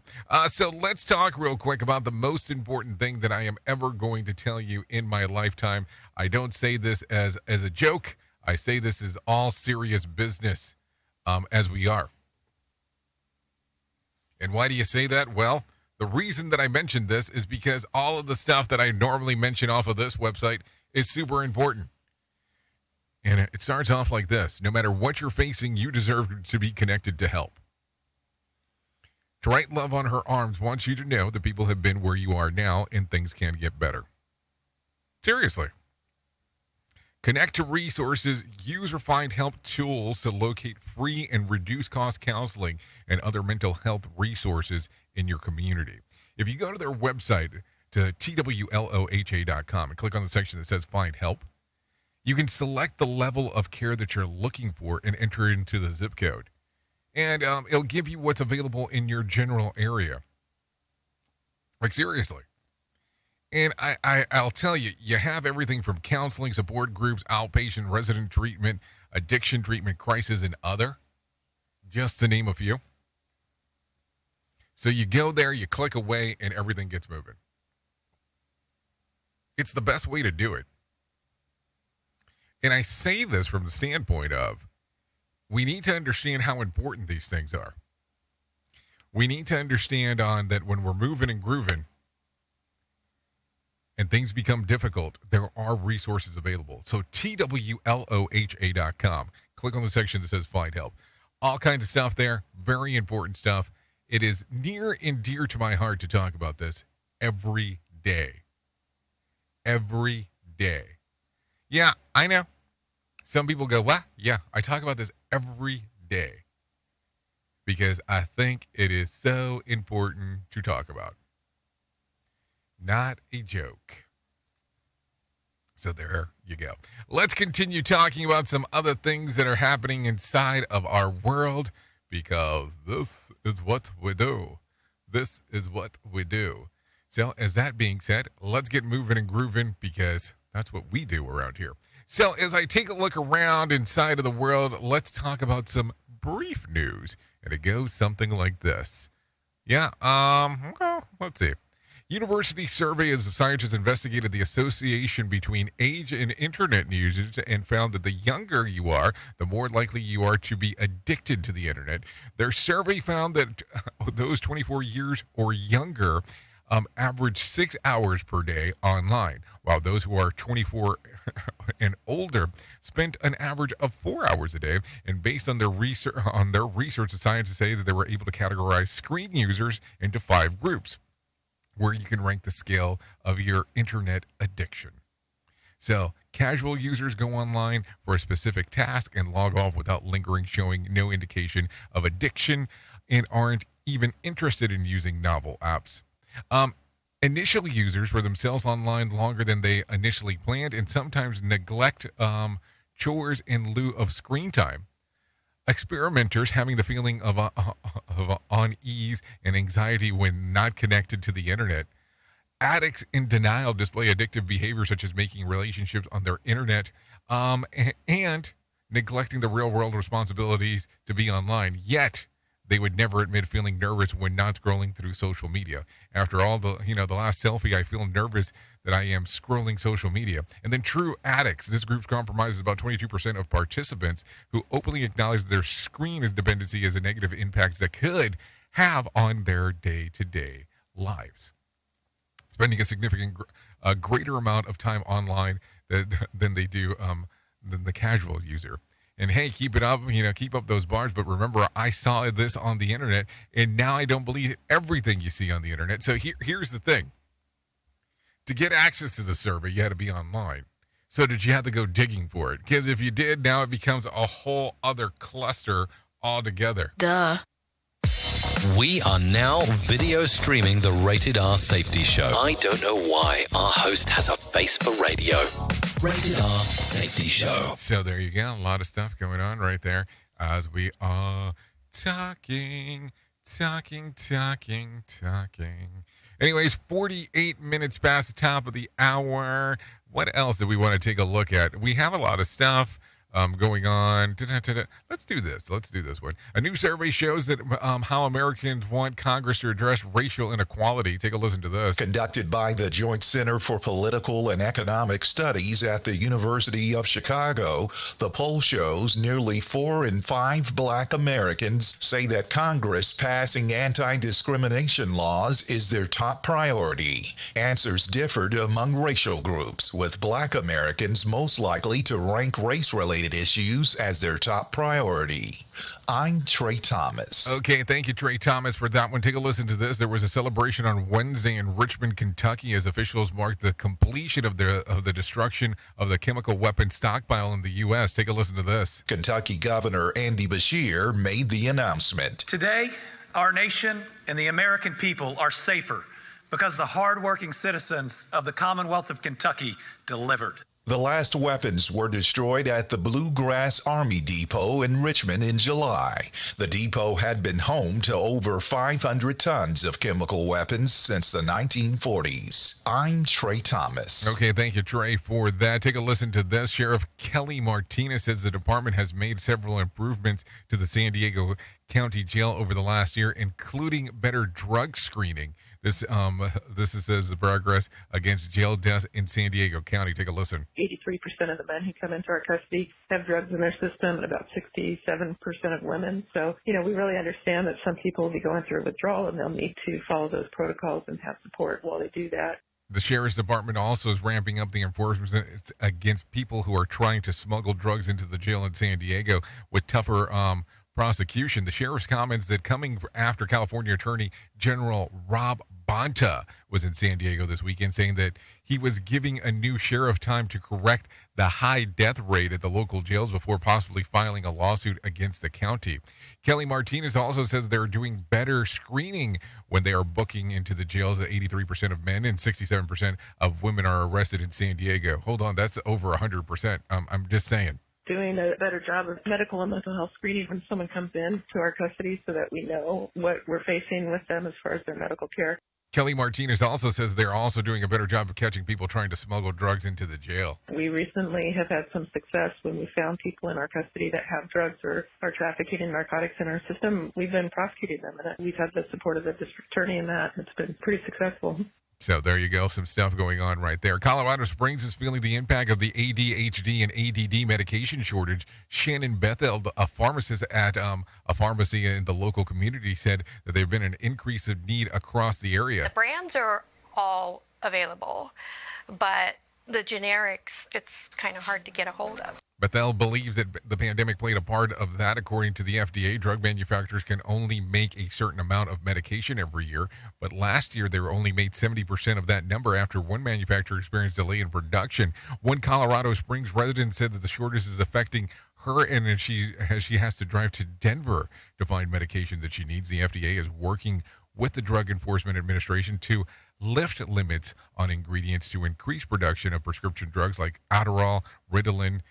S5: So let's talk real quick about the most important thing that I am ever going to tell you in my lifetime. I don't say this as a joke. I say this is all serious business, as we are. And why do you say that? Well, the reason that I mentioned this is because all of the stuff that I normally mention off of this website is super important. And it starts off like this. No matter what you're facing, you deserve to be connected to help. To write love on her arms wants you to know that people have been where you are now and things can get better. Seriously. Connect to resources. Use or find help tools to locate free and reduced cost counseling and other mental health resources in your community. If you go to their website to twloha.com and click on the section that says Find Help, you can select the level of care that you're looking for and enter it into the zip code. And it'll give you what's available in your general area. Like, seriously. And I'll tell you, you have everything from counseling, support groups, outpatient, resident treatment, addiction treatment, crisis, and other, just to name a few. So you go there, you click away, and everything gets moving. It's the best way to do it. And I say this from the standpoint of, we need to understand how important these things are. We need to understand that when we're moving and grooving and things become difficult, there are resources available. So twloha.com. Click on the section that says Find Help. All kinds of stuff there. Very important stuff. It is near and dear to my heart to talk about this every day. Every day. Yeah, I know. Some people go, what? Yeah, I talk about this every day because I think it is so important to talk about. Not a joke. So there you go. Let's continue talking about some other things that are happening inside of our world because this is what we do. This is what we do. So as that being said, let's get moving and grooving because that's what we do around here. So as I take a look around inside of the world, let's talk about some brief news. And it goes something like this. Yeah, well, let's see. University survey of scientists investigated the association between age and internet usage and found that the younger you are, the more likely you are to be addicted to the internet. Their survey found that those 24 years or younger average 6 hours per day online, while those who are 24 and older spent an average of 4 hours a day. And based on their research, the scientists say that they were able to categorize screen users into 5 groups, where you can rank the scale of your internet addiction. So, casual users go online for a specific task and log off without lingering, showing no indication of addiction and aren't even interested in using novel apps. Initial users for themselves online longer than they initially planned and sometimes neglect chores in lieu of screen time. Experimenters having the feeling of unease and anxiety when not connected to the internet. Addicts in denial display addictive behavior such as making relationships on their internet and neglecting the real-world responsibilities to be online. Yet, they would never admit feeling nervous when not scrolling through social media. After all, the last selfie, I feel nervous that I am scrolling social media. And then true addicts. This group comprises about 22% of participants who openly acknowledge their screen dependency as a negative impact that could have on their day-to-day lives. Spending a significant greater amount of time online than they do than the casual user. And hey, keep it up, keep up those bars. But remember, I saw this on the internet, and now I don't believe everything you see on the internet. So here's the thing. To get access to the survey, you had to be online. So did you have to go digging for it? Because if you did, now it becomes a whole other cluster altogether.
S1: Duh.
S6: We are now video streaming the Rated R Safety Show. I don't know why our host has a face for radio. Rated R Safety Show.
S5: So there you go. A lot of stuff going on right there as we are talking. Anyways, 48 minutes past the top of the hour. What else do we want to take a look at? We have a lot of stuff going on. Let's do this. Let's do this one. A new survey shows that how Americans want Congress to address racial inequality. Take a listen to this.
S8: Conducted by the Joint Center for Political and Economic Studies at the University of Chicago, the poll shows nearly 4 in 5 Black Americans say that Congress passing anti-discrimination laws is their top priority. Answers differed among racial groups, with Black Americans most likely to rank race-related drug-related issues as their top priority. I'm Trey Thomas.
S5: Okay, thank you, Trey Thomas, for that one. Take a listen to this. There was a celebration on Wednesday in Richmond, Kentucky, as officials marked the completion of the destruction of the chemical weapon stockpile in the U.S. Take a listen to this.
S8: Kentucky Governor Andy Beshear made the announcement.
S9: Today, our nation and the American people are safer because the hardworking citizens of the Commonwealth of Kentucky delivered.
S8: The last weapons were destroyed at the Bluegrass Army Depot in Richmond in July. The depot had been home to over 500 tons of chemical weapons since the 1940s. I'm Trey Thomas.
S5: Okay, thank you, Trey, for that. Take a listen to this. Sheriff Kelly Martinez says the department has made several improvements to the San Diego County Jail over the last year, including better drug screening. This says the progress against jail deaths in San Diego County. Take a listen.
S10: 83% of the men who come into our custody have drugs in their system, and about 67% of women. So, we really understand that some people will be going through withdrawal, and they'll need to follow those protocols and have support while they do that.
S5: The Sheriff's Department also is ramping up the enforcement against people who are trying to smuggle drugs into the jail in San Diego with tougher prosecution. The sheriff's comments that coming after California Attorney General Rob Bonta was in San Diego this weekend, saying that he was giving a new sheriff time to correct the high death rate at the local jails before possibly filing a lawsuit against the county. Kelly Martinez also says they're doing better screening when they are booking into the jails. At 83% of men and 67% of women are arrested in San Diego. Hold on, that's over 100%. I'm just saying.
S10: Doing a better job of medical and mental health screening when someone comes in to our custody so that we know what we're facing with them as far as their medical care.
S5: Kelly Martinez also says they're also doing a better job of catching people trying to smuggle drugs into the jail.
S10: We recently have had some success when we found people in our custody that have drugs or are trafficking in narcotics in our system. We've been prosecuting them, and we've had the support of the district attorney in that. It's been pretty successful.
S5: So there you go, some stuff going on right there. Colorado Springs is feeling the impact of the ADHD and ADD medication shortage. Shannon Bethel, a pharmacist at a pharmacy in the local community, said that there's been an increase of need across the area.
S23: The brands are all available, but the generics, it's kind of hard to get a hold of.
S5: Bethel believes that the pandemic played a part of that. According to the FDA, drug manufacturers can only make a certain amount of medication every year, but last year they only made 70% of that number after one manufacturer experienced delay in production. One Colorado Springs resident said that the shortage is affecting her, and she has to drive to Denver to find medication that she needs. The FDA is working with the Drug Enforcement Administration to lift limits on ingredients to increase production of prescription drugs like Adderall, Ritalin,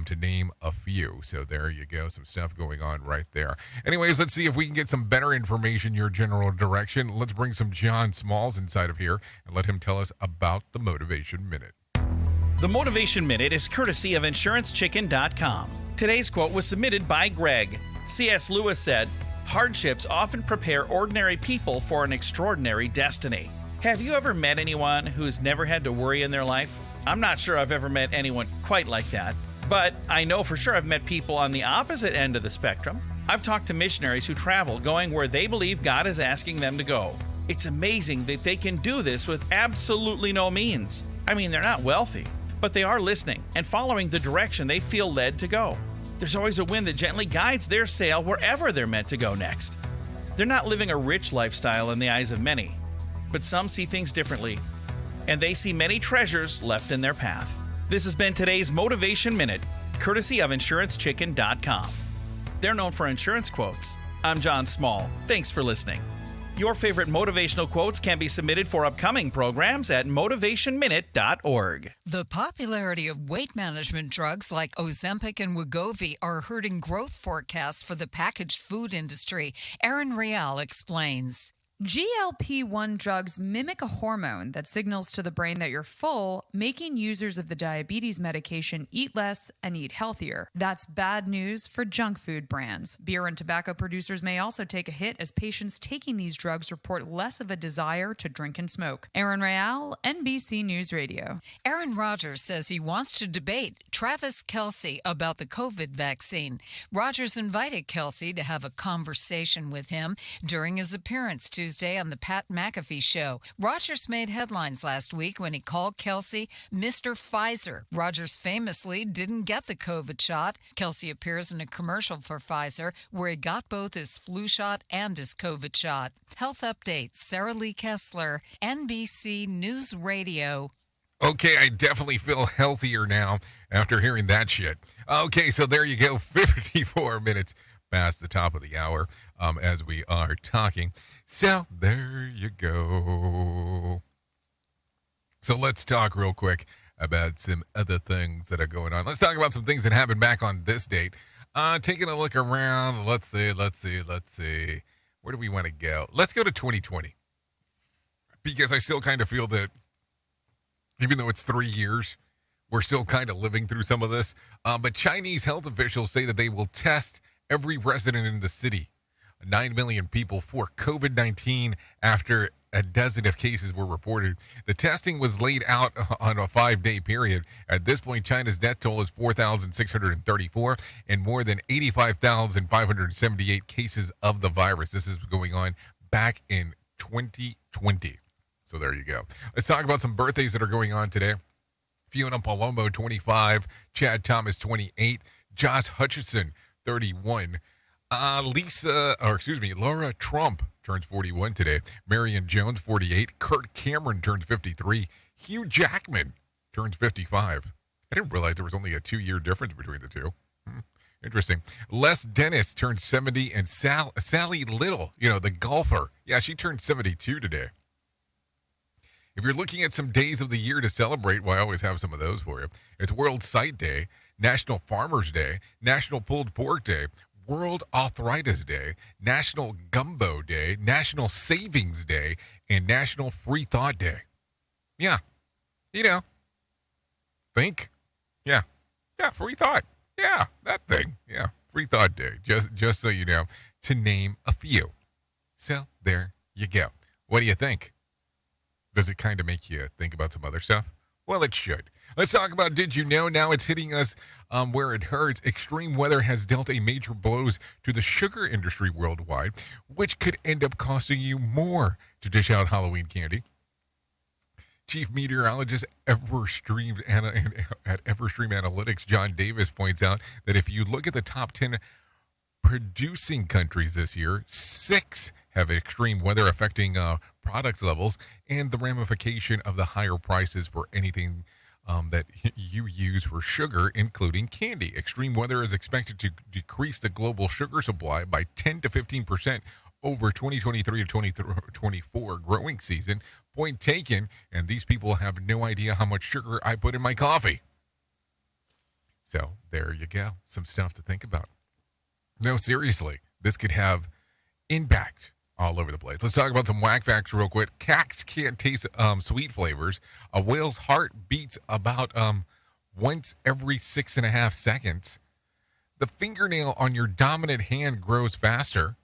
S5: to name a few. So there you go, some stuff going on right there. Anyways, let's see if we can get some better information your general direction. Let's bring some John Smalls inside of here and let him tell us about the Motivation Minute.
S24: The Motivation Minute is courtesy of InsuranceChicken.com. Today's quote was submitted by Greg. C.S. Lewis said, "Hardships often prepare ordinary people for an extraordinary destiny." Have you ever met anyone who's never had to worry in their life? I'm not sure I've ever met anyone quite like that. But I know for sure I've met people on the opposite end of the spectrum. I've talked to missionaries who travel going where they believe God is asking them to go. It's amazing that they can do this with absolutely no means. I mean, they're not wealthy, but they are listening and following the direction they feel led to go. There's always a wind that gently guides their sail wherever they're meant to go next. They're not living a rich lifestyle in the eyes of many, but some see things differently, and they see many treasures left in their path. This has been today's Motivation Minute, courtesy of InsuranceChicken.com. They're known for insurance quotes. I'm John Small. Thanks for listening. Your favorite motivational quotes can be submitted for upcoming programs at motivationminute.org.
S25: The popularity of weight management drugs like Ozempic and Wegovy are hurting growth forecasts for the packaged food industry. Erin Real explains.
S15: GLP-1 drugs mimic a hormone that signals to the brain that you're full, making users of the diabetes medication eat less and eat healthier. That's bad news for junk food brands. Beer and tobacco producers may also take a hit as patients taking these drugs report less of a desire to drink and smoke. Erin Real, NBC News Radio.
S25: Aaron Rodgers says he wants to debate Travis Kelce about the COVID vaccine. Rodgers invited Kelce to have a conversation with him during his appearance Tuesday Tuesday on the Pat McAfee Show. Rogers made headlines last week when he called Kelsey Mr. Pfizer. Rogers famously didn't get the COVID shot. Kelsey appears in a commercial for Pfizer where he got both his flu shot and his COVID shot. Health updates, Sarah Lee Kessler, NBC News Radio.
S5: Okay, I definitely feel healthier now after hearing that shit. Okay, so there you go, 54 minutes past the top of the hour as we are talking. So there you go. So let's talk real quick about some other things that are going on. Let's talk about some things that happened back on this date. Taking a look around, let's see. Where do we want to go? Let's go to 2020. Because I still kind of feel that even though it's 3 years, we're still kind of living through some of this. But Chinese health officials say that they will test every resident in the city, 9 million people, for COVID-19 after a dozen of cases were reported. The testing was laid out on a 5-day period. At this point, China's death toll is 4,634 and more than 85,578 cases of the virus. This is going on back in 2020. So there you go. Let's talk about some birthdays that are going on today. Fiona Palomo, 25. Chad Thomas, 28. Josh Hutcherson, 31. Laura Trump turns 41 today. Marion Jones, 48. Kurt Cameron turns 53. Hugh Jackman turns 55. I didn't realize there was only a 2-year difference between the two. Interesting. Les Dennis turns 70, and Sally Little, the golfer. Yeah, she turned 72 today. If you're looking at some days of the year to celebrate, well, I always have some of those for you. It's World Sight Day, National Farmers Day, National Pulled Pork Day, World Arthritis Day, National Gumbo Day, National Savings Day, and National Free Thought Day. Yeah. Think. Yeah, free thought. Yeah, that thing. Yeah, Free Thought Day. Just so you know, to name a few. So there you go. What do you think? Does it kind of make you think about some other stuff? Well, it should. Let's talk about Did You Know? Now it's hitting us where it hurts. Extreme weather has dealt a major blows to the sugar industry worldwide, which could end up costing you more to dish out Halloween candy. Chief Meteorologist at Everstream Analytics, John Davis, points out that if you look at the top 10 producing countries this year, 6 have extreme weather affecting product levels and the ramification of the higher prices for anything that you use for sugar, including candy. Extreme weather is expected to decrease the global sugar supply by 10 to 15% over 2023 to 2024 growing season. Point taken, and these people have no idea how much sugar I put in my coffee. So there you go. Some stuff to think about. No, seriously, this could have impact all over the place. Let's talk about some whack facts real quick. Cats can't taste sweet flavors. A whale's heart beats about once every 6.5 seconds. The fingernail on your dominant hand grows faster.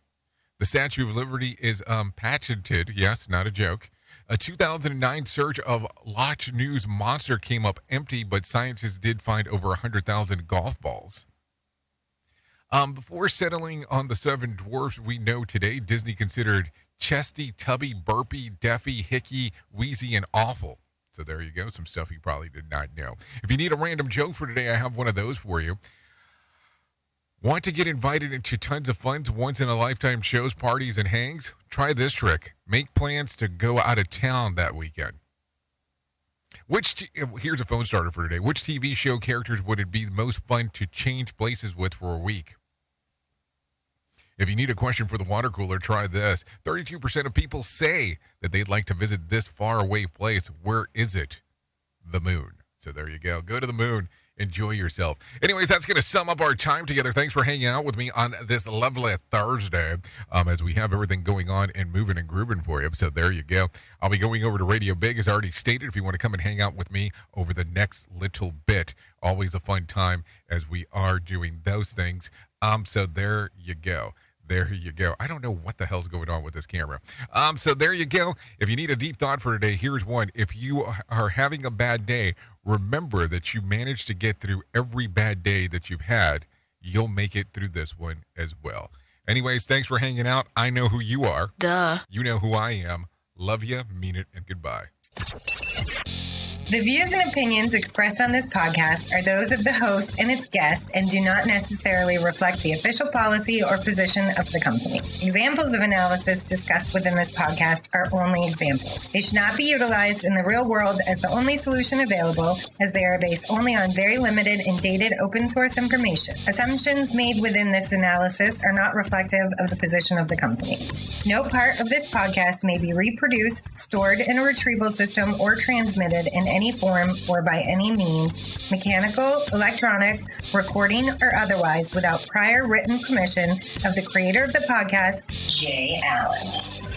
S5: The Statue of Liberty is patented. Yes, not a joke. A 2009 search of Loch Ness Monster came up empty, but scientists did find over 100,000 golf balls. Before settling on the 7 dwarfs we know today, Disney considered Chesty, Tubby, Burpy, Deafy, Hickey, Wheezy, and Awful. So there you go, some stuff you probably did not know. If you need a random joke for today, I have one of those for you. Want to get invited into tons of fun, once-in-a-lifetime shows, parties, and hangs? Try this trick. Make plans to go out of town that weekend. Here's a phone starter for today. Which TV show characters would it be the most fun to change places with for a week? If you need a question for the water cooler, try this. 32% of people say that they'd like to visit this faraway place. Where is it? The moon. So there you go. Go to the moon. Enjoy yourself. Anyways, that's going to sum up our time together. Thanks for hanging out with me on this lovely Thursday as we have everything going on and moving and grooving for you. So there you go. I'll be going over to Radio Big, as I already stated, if you want to come and hang out with me over the next little bit. Always a fun time as we are doing those things. So there you go. There you go. I don't know what the hell's going on with this camera. So there you go. If you need a deep thought for today, here's one. If you are having a bad day, remember that you managed to get through every bad day that you've had. You'll make it through this one as well. Anyways, thanks for hanging out. I know who you are.
S1: Duh.
S5: You know who I am. Love you, mean it, and goodbye.
S3: The views and opinions expressed on this podcast are those of the host and its guest and do not necessarily reflect the official policy or position of the company. Examples of analysis discussed within this podcast are only examples. They should not be utilized in the real world as the only solution available, as they are based only on very limited and dated open source information. Assumptions made within this analysis are not reflective of the position of the company. No part of this podcast may be reproduced, stored in a retrieval system, or transmitted in any form or by any means, mechanical, electronic, recording, or otherwise, without prior written permission of the creator of the podcast, Jay Allen.